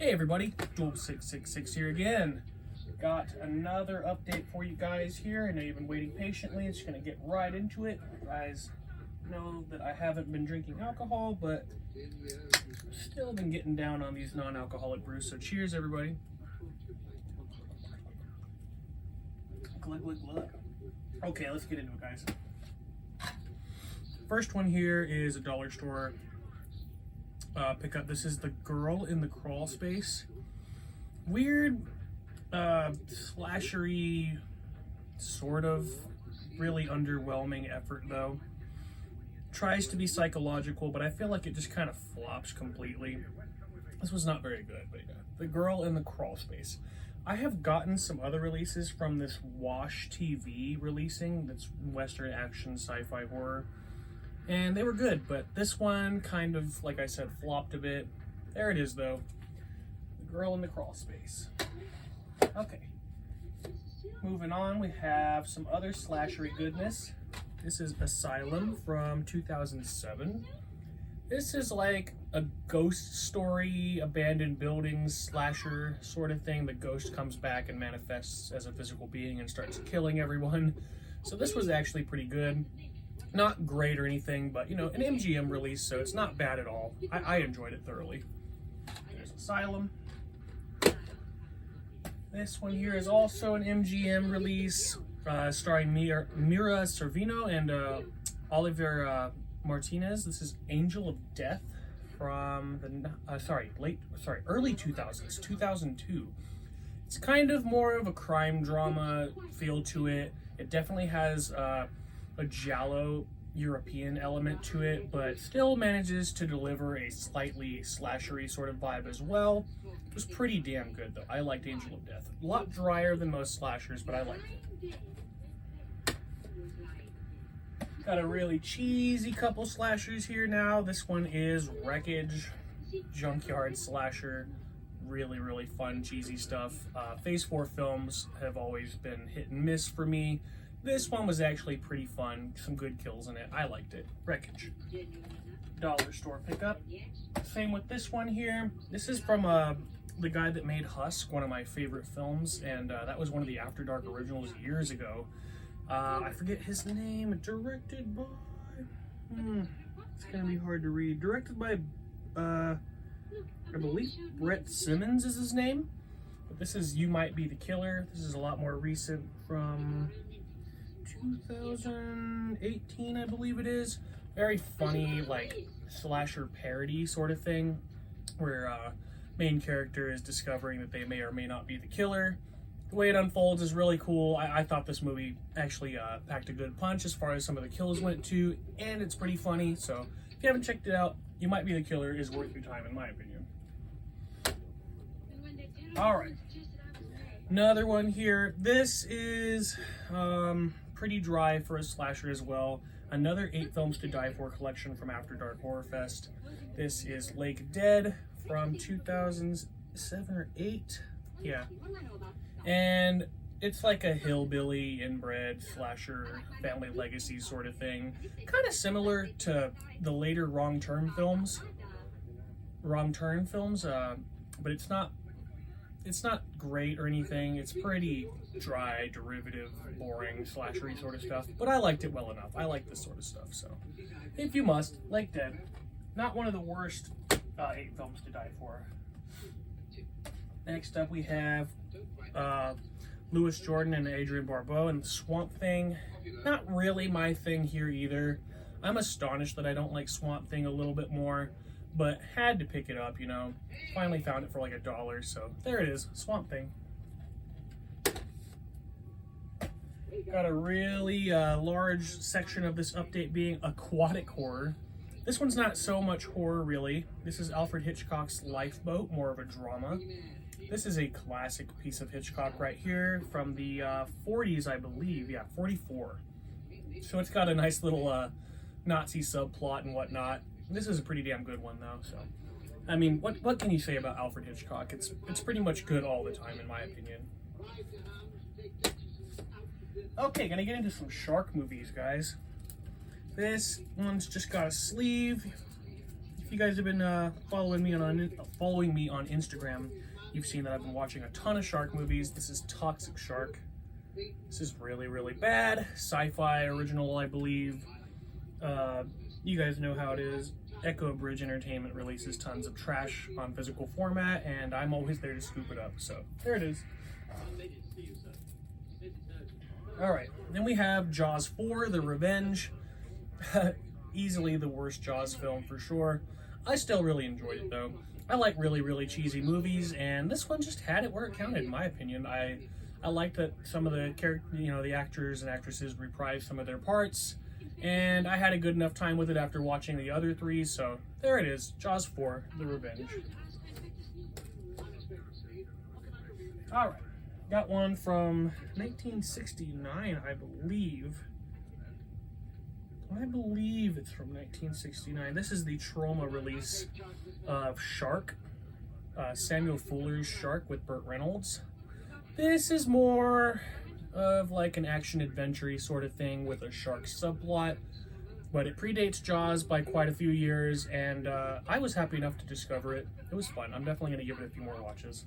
Hey everybody, Dual666 here again. Got another update for you guys here. I know you've been waiting patiently. It's gonna get right into it. You guys know that I haven't been drinking alcohol, but still been getting down on these non-alcoholic brews. So cheers everybody. Glug, glug, glug. Okay, let's get into it, guys. First one here is a dollar store pickup. This is the Girl in the Crawlspace. Weird, slashery, sort of, really underwhelming effort though. Tries to be psychological, but I feel like it just kind of flops completely. This was not very good, but yeah. The Girl in the Crawlspace. I have gotten some other releases from this Wash TV releasing, that's Western action sci-fi horror. And they were good, but this one kind of, like I said, flopped a bit. There it is, though. The Girl in the Crawlspace. Okay. Moving on, we have some other slashery goodness. This is Asylum from 2007. This is like a ghost story, abandoned buildings, slasher sort of thing. The ghost comes back and manifests as a physical being and starts killing everyone. So this was actually pretty good. Not great or anything, but, you know, an MGM release, so it's not bad at all. I enjoyed it thoroughly. There's Asylum. This one here is also an MGM release, starring Mira Sorvino and Oliver Martinez. This is Angel of Death from the early 2000s, 2002. It's kind of more of a crime drama feel to it. It definitely has a giallo European element to it, but still manages to deliver a slightly slashery sort of vibe as well. It was pretty damn good though. I liked Angel of Death. A lot drier than most slashers, but I liked it. Got a really cheesy couple slashers here now. This one is Wreckage, junkyard slasher. Really, really fun, cheesy stuff. Phase 4 films have always been hit and miss for me. This one was actually pretty fun. Some good kills in it. I liked it. Wreckage. Dollar store pickup. Same with this one here. This is from the guy that made Husk, one of my favorite films, and that was one of the After Dark originals years ago. I forget his name. Directed by... it's gonna be hard to read. Directed by, I believe Brett Simmons is his name. But this is You Might Be the Killer. This is a lot more recent, from 2018, I believe it is. Very funny, like, slasher parody sort of thing, where main character is discovering that they may or may not be the killer. The way it unfolds is really cool. I thought this movie actually packed a good punch as far as some of the kills went to, and it's pretty funny. So if you haven't checked it out, You Might Be the Killer is worth your time, in my opinion. Alright. Another one here. This is pretty dry for a slasher as well. Another 8 Films to Die For collection from After Dark Horror Fest. This is Lake Dead from 2007 or 8. Yeah. And it's like a hillbilly inbred slasher family legacy sort of thing. Kind of similar to the later Wrong Turn films. But it's not great or anything. It's pretty dry, derivative, boring, slashery sort of stuff. But I liked it well enough. I like this sort of stuff. So, if you must, Lake Dead. Not one of the worst 8 Films to Die For. Next up we have Louis Jordan and Adrienne Barbeau and Swamp Thing. Not really my thing here either. I'm astonished that I don't like Swamp Thing a little bit more, but had to pick it up, you know. Finally found it for like $1, so there it is, Swamp Thing. Got a really large section of this update being aquatic horror. This one's not so much horror, really. This is Alfred Hitchcock's Lifeboat, more of a drama. This is a classic piece of Hitchcock right here from the 40s, I believe. Yeah, 44. So it's got a nice little Nazi subplot and whatnot. This is a pretty damn good one, though. So, I mean, what can you say about Alfred Hitchcock? It's pretty much good all the time, in my opinion. Okay, gonna get into some shark movies, guys. This one's just got a sleeve. if you guys have been following me on Instagram, you've seen that I've been watching a ton of shark movies. This is Toxic Shark. This is really, really bad. Sci-fi original, I believe. You guys know how it is. Echo Bridge Entertainment releases tons of trash on physical format, and I'm always there to scoop it up. So there it is. All right, then we have Jaws 4: The Revenge. Easily the worst Jaws film for sure. I still really enjoyed it though. I like really, really cheesy movies, and this one just had it where it counted, in my opinion. I like that some of the the actors and actresses reprised some of their parts, and I had a good enough time with it after watching the other three. So there it is, Jaws 4: The Revenge. All right. Got one from 1969, I believe. I believe it's from 1969. This is the Trauma release of Shark. Samuel Fuller's Shark with Burt Reynolds. This is more of like an action-adventure sort of thing with a shark subplot. But it predates Jaws by quite a few years, and I was happy enough to discover it. It was fun. I'm definitely going to give it a few more watches.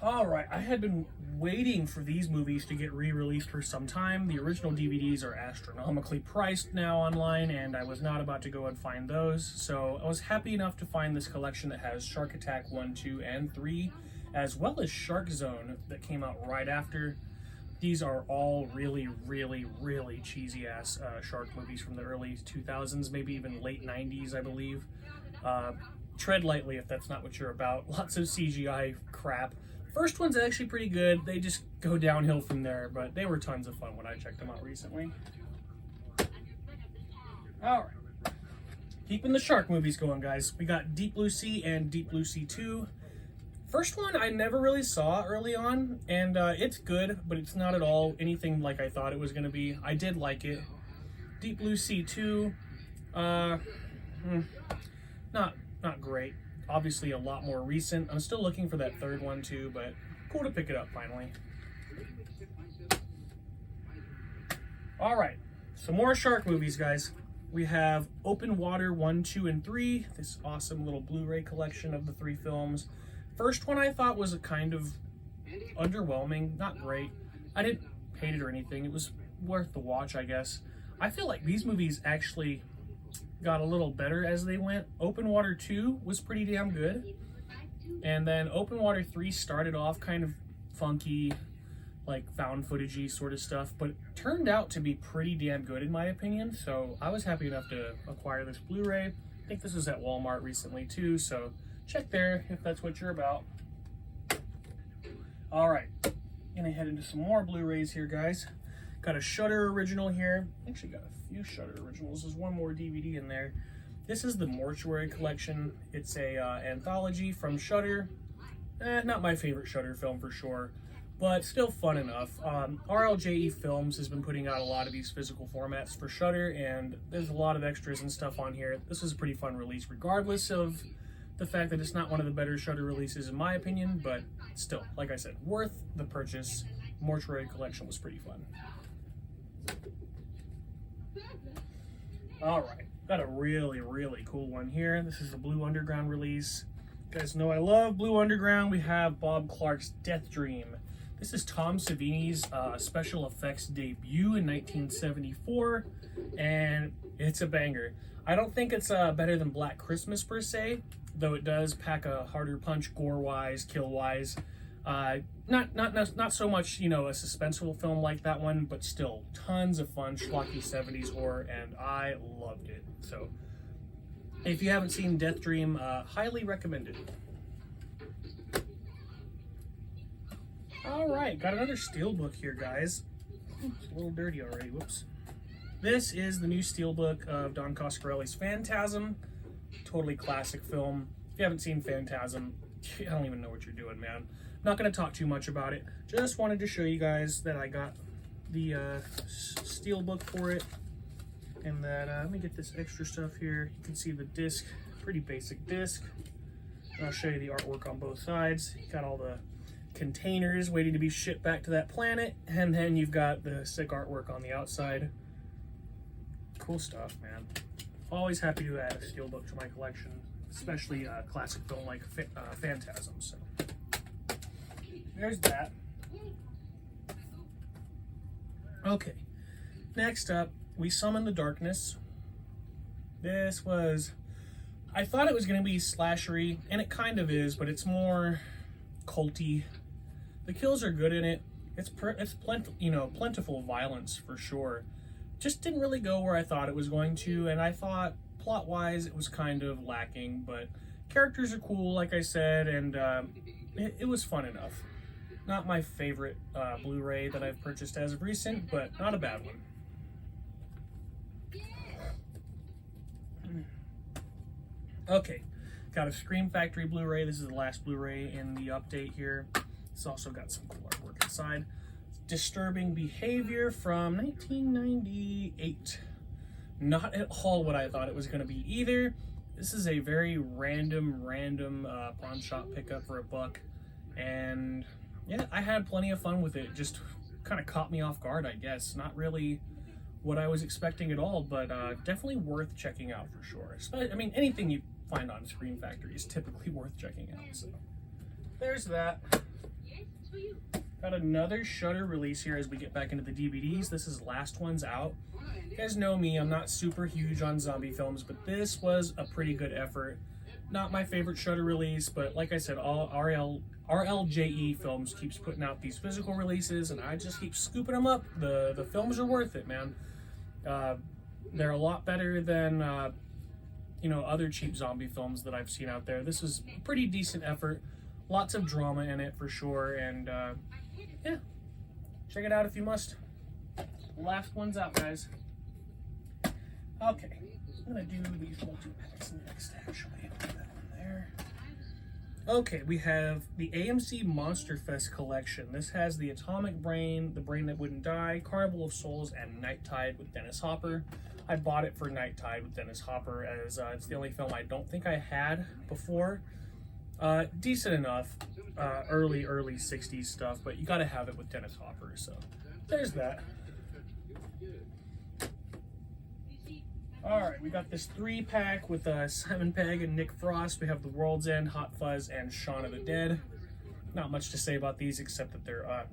Alright, I had been waiting for these movies to get re-released for some time. The original DVDs are astronomically priced now online, and I was not about to go and find those. So I was happy enough to find this collection that has Shark Attack 1, 2, and 3, as well as Shark Zone that came out right after. These are all really, really, really cheesy-ass shark movies from the early 2000s, maybe even late 90s, I believe. Tread lightly if that's not what you're about. Lots of CGI crap. First one's actually pretty good. They just go downhill from there, but they were tons of fun when I checked them out recently. Alright. Keeping the shark movies going, guys. We got Deep Blue Sea and Deep Blue Sea 2. First one I never really saw early on, and it's good, but it's not at all anything like I thought it was going to be. I did like it. Deep Blue Sea 2, not great. Obviously a lot more recent. I'm still looking for that third one too, but cool to pick it up finally. All right, some more shark movies, guys. We have Open Water 1, 2, and 3, this awesome little Blu-ray collection of the 3 films. First one I thought was a kind of underwhelming, not great. I didn't hate it or anything. It was worth the watch, I guess. I feel like these movies actually got a little better as they went. Open Water 2 was pretty damn good. And then Open Water 3 started off kind of funky, like found footagey sort of stuff, but it turned out to be pretty damn good in my opinion. So I was happy enough to acquire this Blu-ray. I think this was at Walmart recently too, so check there if that's what you're about. All right, gonna head into some more Blu-rays here, guys. Got a Shudder original here. Actually got a few Shudder originals. There's one more DVD in there. This is the Mortuary Collection. It's a anthology from Shudder. Not my favorite Shudder film for sure, but still fun enough. RLJE Films has been putting out a lot of these physical formats for Shudder, and there's a lot of extras and stuff on here. This is a pretty fun release, regardless of the fact that it's not one of the better Shudder releases in my opinion, but still, like I said, worth the purchase. Mortuary Collection was pretty fun. All right, got a really, really cool one here. This is a Blue Underground release. You guys know I love Blue Underground. We have Bob Clark's Death Dream. This is Tom Savini's special effects debut in 1974, and it's a banger. I don't think it's better than Black Christmas per se, though it does pack a harder punch gore-wise, kill-wise. Not so much, you know, a suspenseful film like that one, but still tons of fun schlocky 70s horror, and I loved it. So if you haven't seen Death Dream, highly recommended. All right, got another steelbook here, guys. It's a little dirty already, whoops. This is the new steelbook of Don Coscarelli's Phantasm. Totally classic film. If you haven't seen Phantasm, I don't even know what you're doing, man. Not going to talk too much about it. Just wanted to show you guys that I got the steelbook for it. And that, let me get this extra stuff here. You can see the disc, pretty basic disc. And I'll show you the artwork on both sides. You got all the containers waiting to be shipped back to that planet. And then you've got the sick artwork on the outside. Cool stuff, man. Always happy to add a steelbook to my collection, especially a classic film like Phantasm. So there's that. Okay, next up, We Summon the Darkness. This was, I thought it was going to be slashery, and it kind of is, but it's more culty. The kills are good in it. It's plentiful violence for sure. Just didn't really go where I thought it was going to, and I thought plot-wise it was kind of lacking, but characters are cool, like I said, and it was fun enough. Not my favorite Blu-ray that I've purchased as of recent, but not a bad one. Okay, got a Scream Factory Blu-ray. This is the last Blu-ray in the update here. It's also got some cool artwork inside. Disturbing Behavior from 1998. Not at all what I thought it was going to be either. This is a very random pawn shop pickup for $1, and yeah, I had plenty of fun with it. Just kind of caught me off guard, I guess. Not really what I was expecting at all, but definitely worth checking out for sure. I mean, anything you find on Scream Factory is typically worth checking out. So there's that. Got another Shudder release here as we get back into the DVDs. This is Last Ones Out. You guys know me, I'm not super huge on zombie films, but this was a pretty good effort. Not my favorite Shudder release, but like I said, all RLJE Films keeps putting out these physical releases, and I just keep scooping them up. The films are worth it, man. They're a lot better than other cheap zombie films that I've seen out there. This was a pretty decent effort. Lots of drama in it for sure, and yeah, check it out if you must. Last Ones Out, guys. Okay, I'm gonna do these multi-packs next, actually. Put that one there. Okay, we have the AMC Monster Fest collection. This has the Atomic Brain, The Brain That Wouldn't Die, Carnival of Souls, and Night Tide with Dennis Hopper. I bought it for Night Tide with Dennis Hopper, as it's the only film I don't think I had before. Decent enough, early 60s stuff, but you gotta have it with Dennis Hopper, so there's that. Alright, we got this 3-pack with Simon Pegg and Nick Frost. We have The World's End, Hot Fuzz, and Shaun of the Dead. Not much to say about these except that they're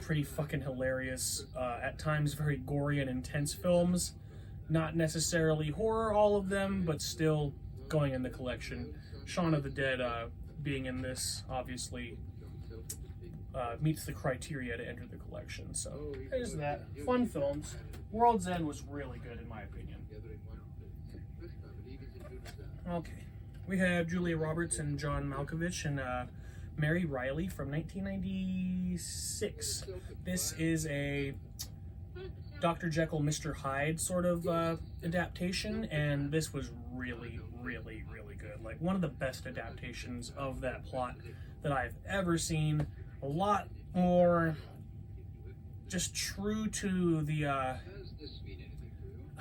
pretty fucking hilarious, at times very gory and intense films. Not necessarily horror, all of them, but still going in the collection. Shaun of the Dead being in this, obviously, meets the criteria to enter the collection. So there's that. Fun films. World's End was really good in my opinion. Okay, we have Julia Roberts and John Malkovich and Mary Reilly from 1996. This is a Dr. Jekyll, Mr. Hyde sort of adaptation, and this was really good. Like, one of the best adaptations of that plot that I've ever seen. A lot more just true to the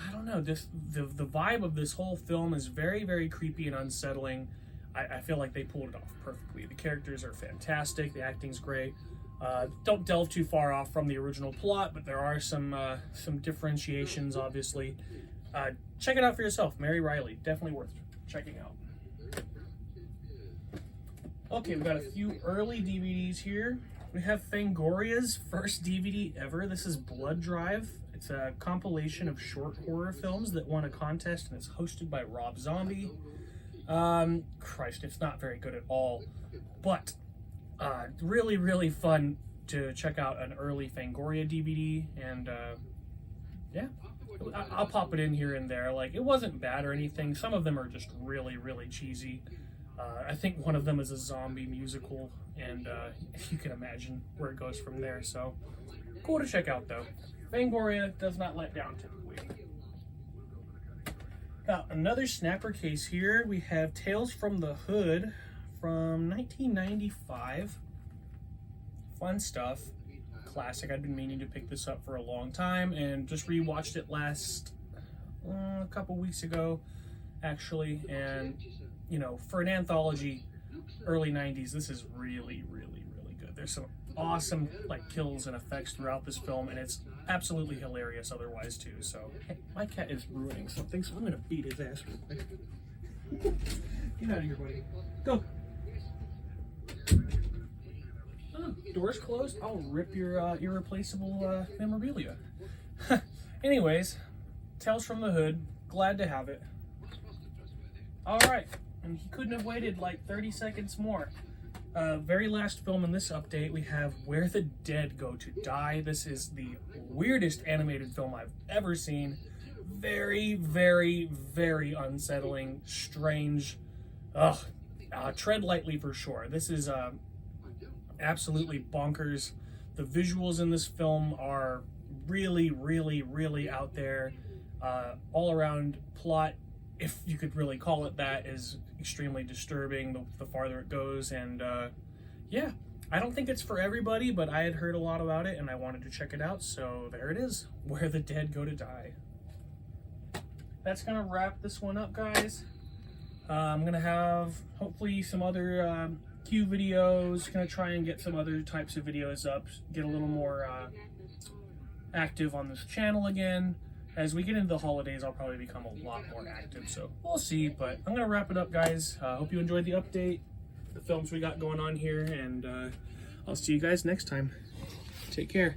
I don't know, the vibe of this whole film is very creepy and unsettling. I feel like they pulled it off perfectly. The characters are fantastic, the acting's great. Don't delve too far off from the original plot, but there are some differentiations, obviously. Check it out for yourself. Mary Reilly, definitely worth checking out. Okay, we've got a few early DVDs here. We have Fangoria's first DVD ever. This is Blood Drive. It's a compilation of short horror films that won a contest, and it's hosted by Rob Zombie. Christ, it's not very good at all, but really fun to check out an early Fangoria DVD, and yeah, I'll pop it in here and there. Like, it wasn't bad or anything. Some of them are just really cheesy. I think one of them is a zombie musical, and you can imagine where it goes from there. So cool to check out, though. Fangoria does not let down typically. Got another snapper case here. We have Tales from the Hood from 1995. Fun stuff. Classic. I've been meaning to pick this up for a long time and just rewatched it a couple weeks ago, actually. And, you know, for an anthology, early 90s, this is really good. There's some awesome, like, kills and effects throughout this film, and it's absolutely hilarious otherwise too. So hey, my cat is ruining something, so I'm gonna beat his ass real quick. Get out of here, buddy. Go. Oh, door's closed. I'll rip your irreplaceable memorabilia. Anyways, Tales from the Hood. Glad to have it. All right, and he couldn't have waited like 30 seconds more. Very last film in this update, we have Where the Dead Go to Die. This is the weirdest animated film I've ever seen. Very, very, very unsettling, strange. Ugh. Tread lightly for sure. This is absolutely bonkers. The visuals in this film are really, really, really out there. All around plot, if you could really call it that, is extremely disturbing the farther it goes. And yeah, I don't think it's for everybody, but I had heard a lot about it and I wanted to check it out. So there it is, Where the Dead Go to Die. That's gonna wrap this one up, guys. I'm gonna have hopefully some other Q videos. Gonna try and get some other types of videos up, get a little more active on this channel again. As we get into the holidays, I'll probably become a lot more active, so we'll see. But I'm gonna wrap it up, guys. Hope you enjoyed the update, the films we got going on here, and I'll see you guys next time. Take care.